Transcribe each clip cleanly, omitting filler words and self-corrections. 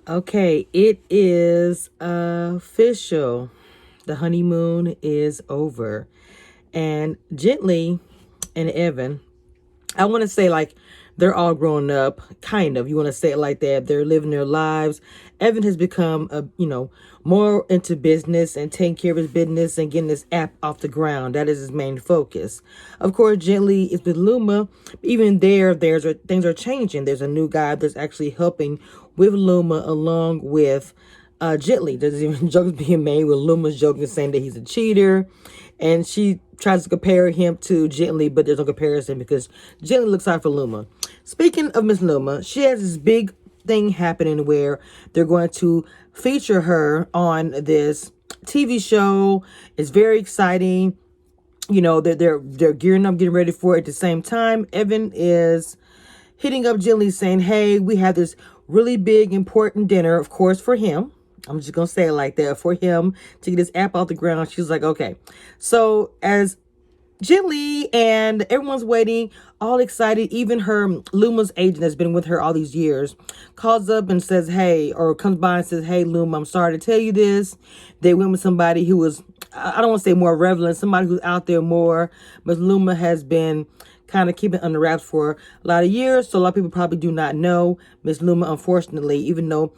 Okay, it is official. The honeymoon is over. And Gently and Evan, I want to say like they're all grown up, kind of. You want to say it like that. They're living their lives. Evan has become more into business and taking care of his business and getting this app off the ground. That is his main focus. Of course, Gently is with Luma. Even things are changing. There's a new guy that's actually helping with Luma along with Gently. There's even jokes being made with Luma's joking, saying that he's a cheater. And she tries to compare him to Gently, but there's no comparison because Gently looks out for Luma. Speaking of Miss Luma, she has this big thing happening where they're going to feature her on this TV show. It's very exciting. You know, they're gearing up, getting ready for it. At the same time, Evan is hitting up Gently saying, hey, we have this really big, important dinner, of course, for him. I'm just going to say it like that, for him to get his app off the ground. She's like, okay. So as Gently and everyone's waiting, all excited, even her Luma's agent that's been with her all these years calls up and says, hey, or comes by and says, hey, Luma, I'm sorry to tell you this. They went with somebody who was, I don't want to say more relevant, somebody who's out there more, but Luma has been kind of keeping under wraps for a lot of years. So a lot of people probably do not know Miss Luma, unfortunately, even though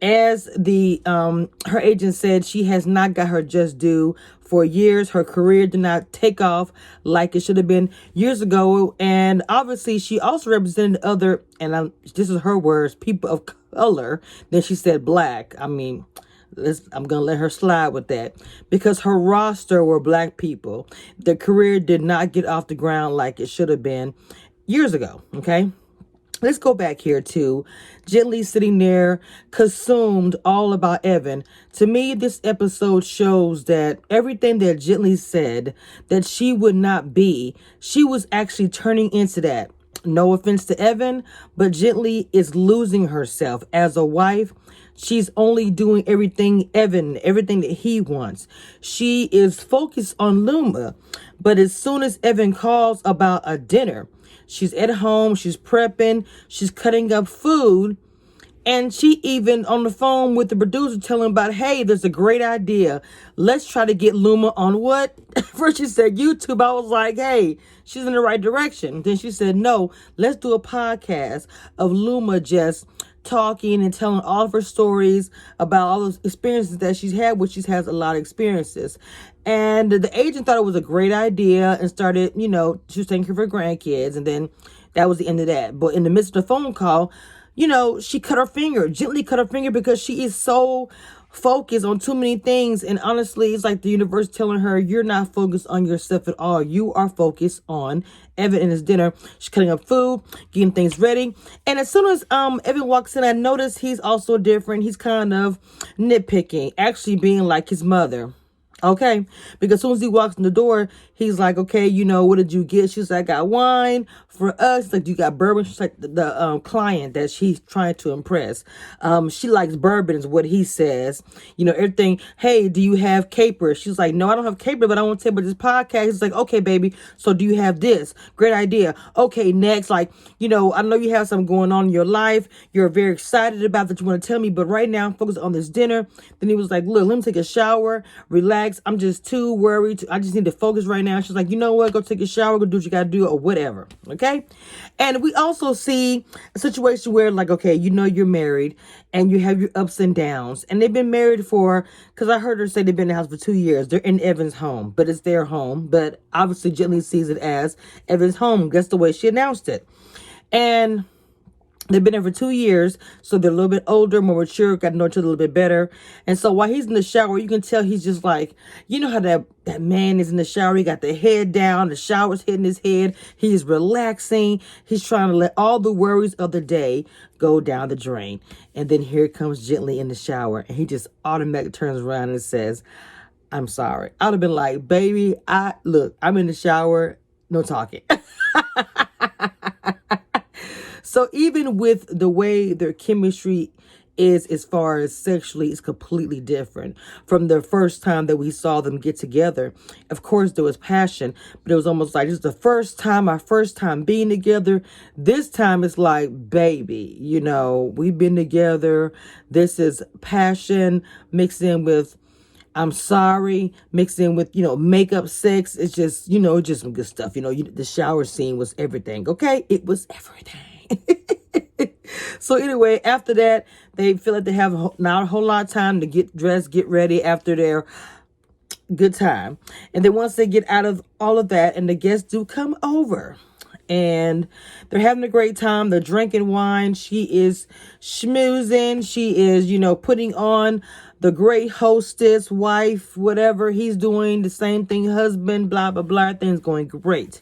as the her agent said, she has not got her just due for years. Her career did not take off like it should have been years ago. And obviously she also represented other, and this is her words, people of color. Then she said black. I mean, I'm going to let her slide with that because her roster were black people. Their career did not get off the ground like it should have been years ago. Okay. Let's go back here to Gently sitting there, consumed all about Evan. To me, this episode shows that everything that Gently said that she would not be, she was actually turning into that. No offense to Evan, but Gently is losing herself as a wife. She's only doing everything that he wants. She is focused on Luma, but as soon as Evan calls about a dinner, she's at home, she's prepping, she's cutting up food, and she even on the phone with the producer telling about, hey, there's a great idea. Let's try to get Luma on what? First she said YouTube. I was like, hey, she's in the right direction. Then she said, no, let's do a podcast of Luma just talking and telling all of her stories about all those experiences that she's had, which she has a lot of experiences. And the agent thought it was a great idea and started, she was taking care of her grandkids. And then that was the end of that. But in the midst of the phone call, she cut her finger, gently cut her finger because she is so focused on too many things. And honestly, it's like the universe telling her, you're not focused on yourself at all. You are focused on Evan and his dinner. She's cutting up food, getting things ready. And as soon as Evan walks in, I notice he's also different. He's kind of nitpicking, actually being like his mother. Okay, because as soon as he walks in the door, he's like, okay, what did you get? She's like, I got wine for us. Like, you got bourbon? She's like, the client that she's trying to impress. She likes bourbon is what he says. Everything. Hey, do you have caper? She's like, no, I don't have caper, but I want to tell you about this podcast. He's like, okay, baby. So do you have this? Great idea. Okay, next. Like, I know you have something going on in your life. You're very excited about that you want to tell me, but right now I'm focused on this dinner. Then he was like, look, let me take a shower, relax. I'm just too worried. I just need to focus right now. She's like, you know what? Go take a shower, go do what you got to do or whatever. Okay. And we also see a situation where like, okay, you're married and you have your ups and downs, and they've been married because I heard her say they've been in the house for 2 years. They're in Evan's home, but it's their home. But obviously Gently sees it as Evan's home. That's the way she announced it. And they've been there for 2 years, so they're a little bit older, more mature, got to know each other a little bit better. And so while he's in the shower, you can tell he's just like, how that man is in the shower. He got the head down, the shower's hitting his head. He's relaxing. He's trying to let all the worries of the day go down the drain. And then here comes Gently in the shower, and he just automatically turns around and says, I'm sorry. I'd have been like, baby, I'm in the shower, no talking. So even with the way their chemistry is, as far as sexually, is completely different from the first time that we saw them get together. Of course, there was passion, but it was almost like, this is the first time, our first time being together. This time it's like, baby, we've been together. This is passion mixed in with I'm sorry, mixed in with, makeup sex. It's just, just some good stuff. The shower scene was everything. Okay. It was everything. So anyway, after that, they feel like they have not a whole lot of time to get dressed, get ready after their good time. And then once they get out of all of that, and the guests do come over, and they're having a great time. They're drinking wine. She is schmoozing. She is, putting on the great hostess, wife, whatever. He's doing the same thing, husband, blah, blah, blah. Things going great.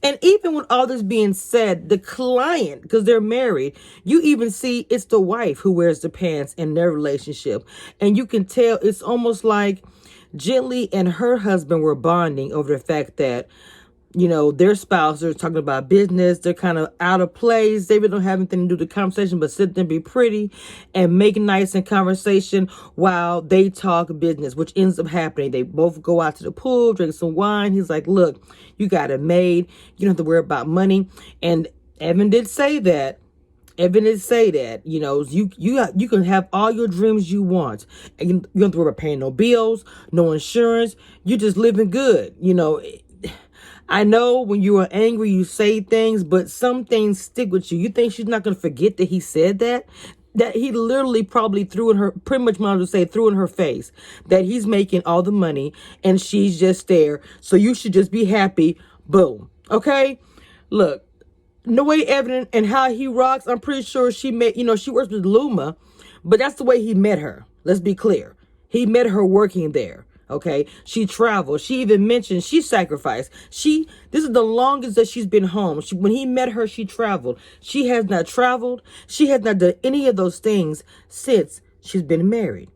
And even with all this being said, the client, because they're married, you even see it's the wife who wears the pants in their relationship. And you can tell it's almost like Gently and her husband were bonding over the fact that, their spouse are talking about business. They're kind of out of place. They really don't have anything to do with the conversation, but sit there and be pretty and make nice in conversation while they talk business, which ends up happening. They both go out to the pool, drink some wine. He's like, look, you got it made. You don't have to worry about money. And Evan did say that. You can have all your dreams you want. And you don't have to worry about paying no bills, no insurance. You're just living good. I know when you are angry, you say things, but some things stick with you. You think she's not going to forget that he said that? That he literally probably threw in her face that he's making all the money and she's just there. So you should just be happy. Boom. Okay? Look, the way Evan and how he rocks, I'm pretty sure she works with Luma, but that's the way he met her. Let's be clear. He met her working there. Okay. She traveled. She even mentioned she sacrificed. This is the longest that she's been home. When he met her, she traveled. She has not traveled. She has not done any of those things since she's been married.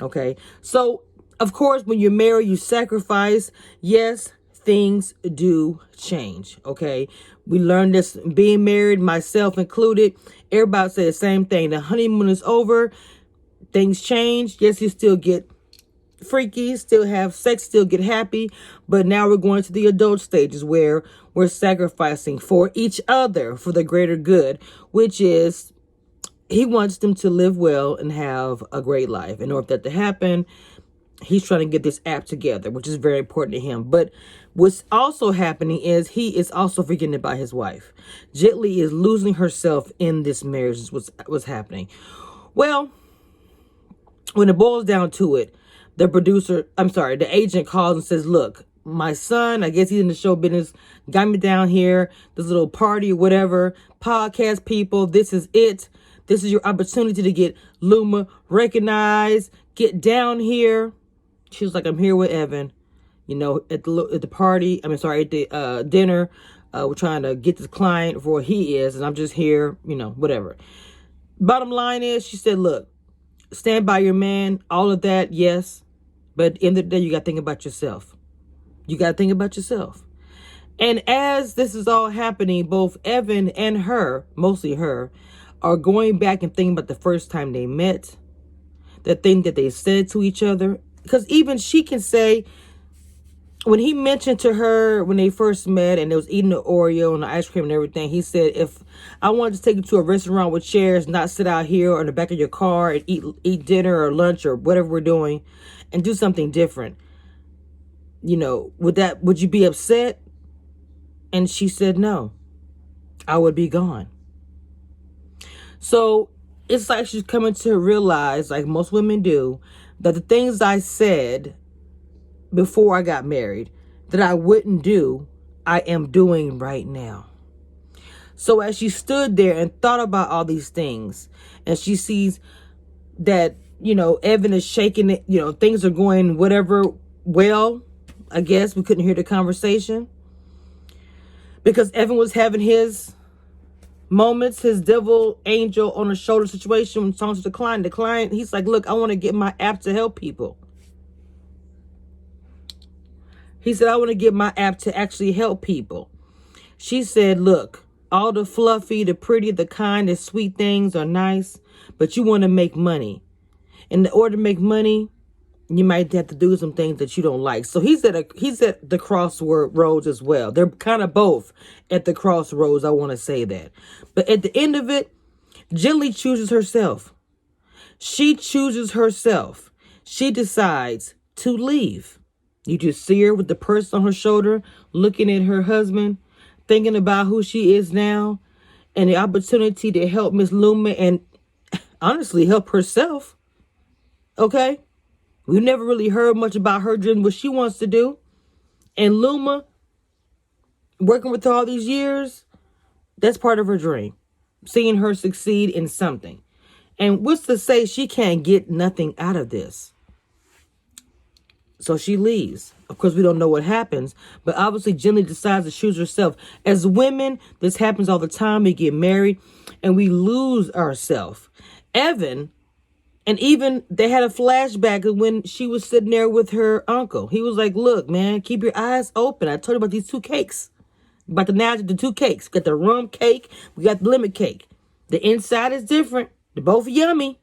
Okay. So, of course, when you're married, you sacrifice. Yes, things do change. Okay. We learned this being married, myself included. Everybody say the same thing. The honeymoon is over. Things change. Yes, you still get freaky, still have sex, still get happy, but now we're going to the adult stages where we're sacrificing for each other for the greater good, which is he wants them to live well and have a great life. In order for that to happen, he's trying to get this app together, which is very important to him. But what's also happening is he is also forgetting about his wife. Gently is losing herself in this marriage is what's happening. Well, when it boils down to it, the agent calls and says, look, my son, I guess he's in the show business, got me down here, this little party or whatever, podcast people, this is it. This is your opportunity to get Luma recognized, get down here. She was like, I'm here with Evan, at the party, at the dinner. We're trying to get this client for what he is, and I'm just here, whatever. Bottom line is, she said, look, stand by your man, all of that, yes. But at the end of the day, you got to think about yourself. And as this is all happening, both Evan and her, mostly her, are going back and thinking about the first time they met, the thing that they said to each other. Because even she can say, when he mentioned to her when they first met and they was eating the Oreo and the ice cream and everything, he said, if I wanted to take you to a restaurant with chairs, not sit out here or in the back of your car and eat dinner or lunch or whatever we're doing and do something different, would you be upset? And she said, no, I would be gone. So it's like she's coming to realize, like most women do, that the things I said before I got married that I wouldn't do, I am doing right now. So as she stood there and thought about all these things, and she sees that, Evan is shaking it, things are going whatever well, I guess we couldn't hear the conversation because Evan was having his moments, his devil angel on the shoulder situation when talking to the client. The client, he's like, look, I want to get my app to help people. He said, I want to get my app to actually help people. She said, look, All the fluffy, the pretty, the kind, the sweet things are nice, but you want to make money. In order to make money, you might have to do some things that you don't like. So he's at the crossroads as well. They're kind of both at the crossroads. I want to say that. But at the end of it, Gently chooses herself. She chooses herself. She decides to leave. You just see her with the purse on her shoulder, looking at her husband, thinking about who she is now, and the opportunity to help Miss Luma and honestly help herself. Okay? We've never really heard much about her doing what she wants to do. And Luma, working with her all these years, that's part of her dream. Seeing her succeed in something. And what's to say she can't get nothing out of this? So she leaves. Of course, we don't know what happens, but obviously Jenny decides to choose herself. As women, this happens all the time. We get married and we lose ourselves. Evan, and even they had a flashback of when she was sitting there with her uncle. He was like, look, man, keep your eyes open. I told you about these two cakes. About the two cakes. We got the rum cake. We got the lemon cake. The inside is different. They're both yummy.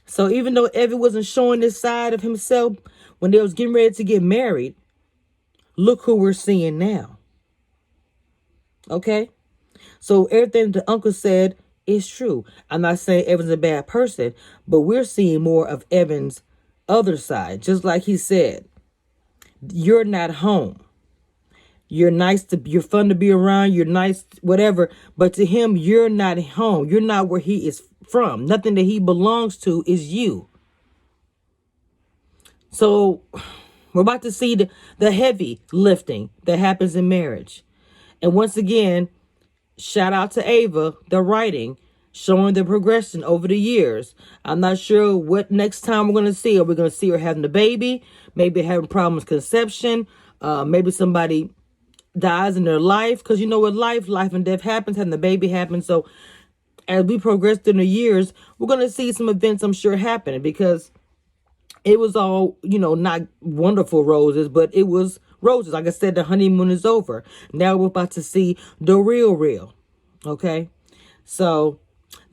So even though Evan wasn't showing this side of himself when they was getting ready to get married, look who we're seeing now. Okay? So everything the uncle said is true. I'm not saying Evan's a bad person, but we're seeing more of Evan's other side. Just like he said, you're not home. You're you're fun to be around. You're nice, whatever. But to him, you're not home. You're not where he is from. Nothing that he belongs to is you. So we're about to see the heavy lifting that happens in marriage. And once again, shout out to Ava, the writing, showing the progression over the years. I'm not sure what next time we're going to see. Are we going to see her having a baby? Maybe having problems with conception? Maybe somebody dies in their life, because you know what, life and death happens, having the baby happens. So as we progress through the years, we're going to see some events, I'm sure, happening, because it was all, not wonderful roses, but it was roses. Like I said, the honeymoon is over. Now we're about to see the real. Okay. So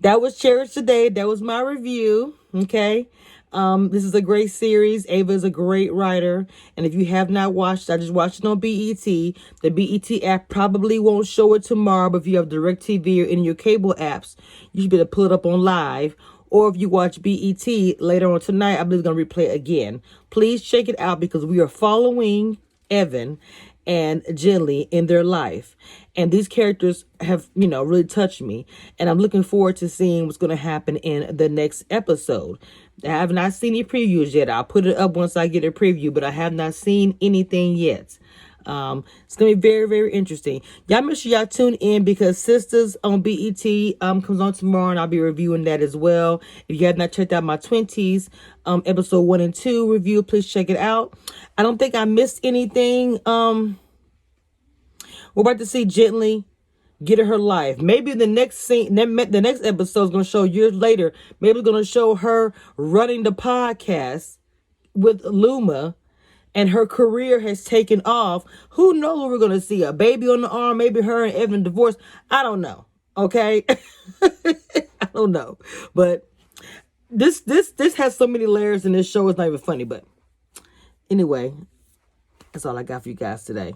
that was Cherish today. That was my review. Okay. This is a great series. Ava is a great writer. And if you have not watched, I just watched it on BET. The BET app probably won't show it tomorrow, but if you have DirecTV or any of your cable apps, you should be able to pull it up on live. Or if you watch BET later on tonight, I believe it's going to replay it again. Please check it out, because we are following Evan and Gently in their life. And these characters have, really touched me. And I'm looking forward to seeing what's going to happen in the next episode. I have not seen any previews yet. I'll put it up once I get a preview, but I have not seen anything yet. It's going to be very, very interesting. Y'all make sure y'all tune in, because Sisters on BET comes on tomorrow, and I'll be reviewing that as well. If you have not checked out my 20s episode 1 and 2 review, please check it out. I don't think I missed anything. We're about to see Gently get her life. Maybe the next scene, the next episode is going to show years later. Maybe it's going to show her running the podcast with Luma, and her career has taken off. Who knows what we're going to see? A baby on the arm, maybe her and Evan divorced. I don't know. Okay. I don't know. But this has so many layers, and this show is not even funny. But anyway, that's all I got for you guys today.